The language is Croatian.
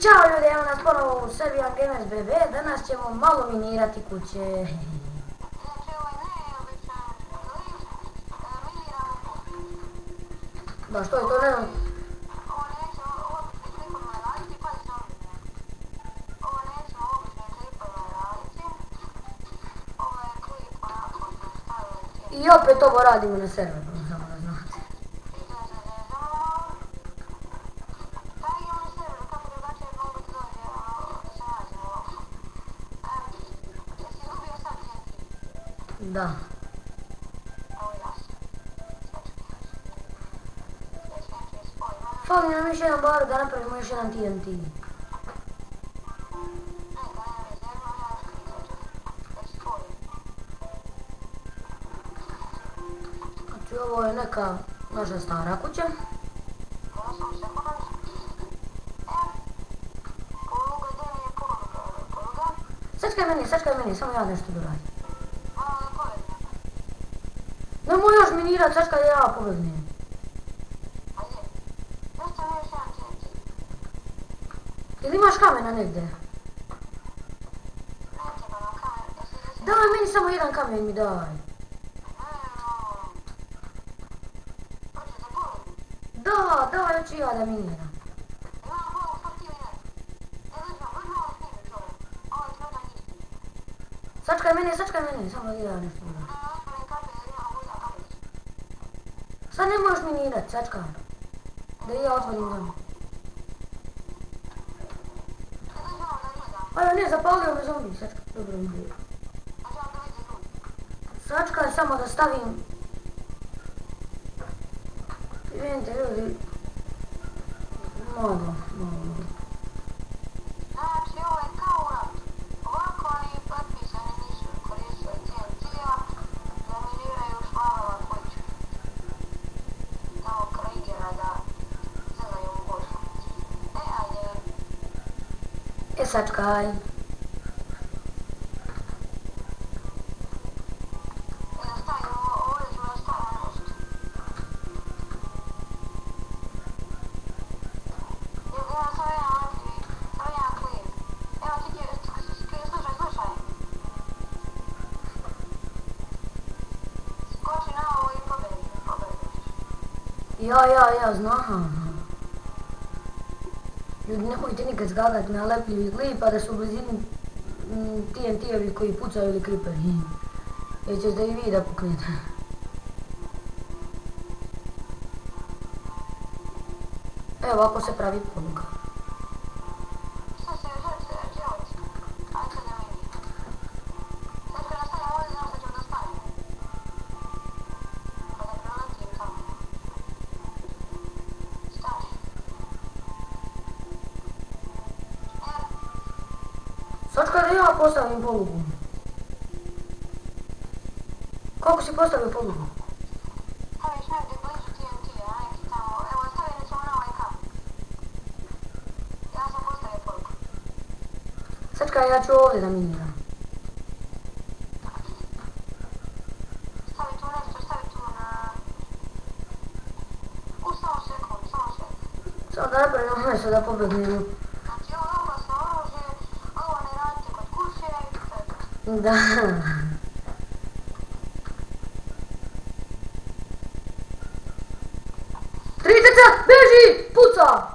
Ćao ljudi, evo nas ponovo u Serbian Gamers BB, danas ćemo malo minirati kuće. Da, što je to, ne znam. I opet ovo radimo na serveru, samo da znate. Da. Fali nam još jedan bar da napravimo još jedan TNT. Znači ovo je neka naša stara kuća. Sačkaj meni, samo ja nešto doradim. Nemoj još minirat, sačkaj ja pobegnem. Ili imaš kamena negdje? Daj meni samo jedan kamen mi daj. Da, hoću ja da miniram. Sačkaj meni, samo da ja nešto doradim. Sad ne možeš minirat, sačkaj. Da ja otvorim dom. Ajo ne, zapalio me zombi, sačkaj, dobro mi je. Sačkaj samo da stavim. Vidite ljudi. Malo. Znači ovo je kao urat. Ovako oni potpisani nisu koristili TNT-a da miniraju švarova kuću. Kao Krigera da zelaju u bošu. Ajde. Sačkaj. Ja, znam. Ljudi, nemojte nikad zgagat na lepljivih klipa da su u blizini TNT-ovi koji pucaju ili creeperi. Jer ćete i vi da puknete. Evo, ovako se pravi poluga. Sačkaj da ja postavim polugu. Koliko si postavio polugu? Staviš negdje blizu TNT-a, neki tamo. Evo, stavili smo na ovaj kap. Ja sam postavio polugu. Sačkaj, ja ću ovdje da miniram. Stavi tu nešto, stavi tu na... Samo sekund. Samo da napravimo nešto da pobegnemo. Znači, ovo je opasno oružje, ovo ne radite kod kuće i sve. Da. Triceca, beži, puca!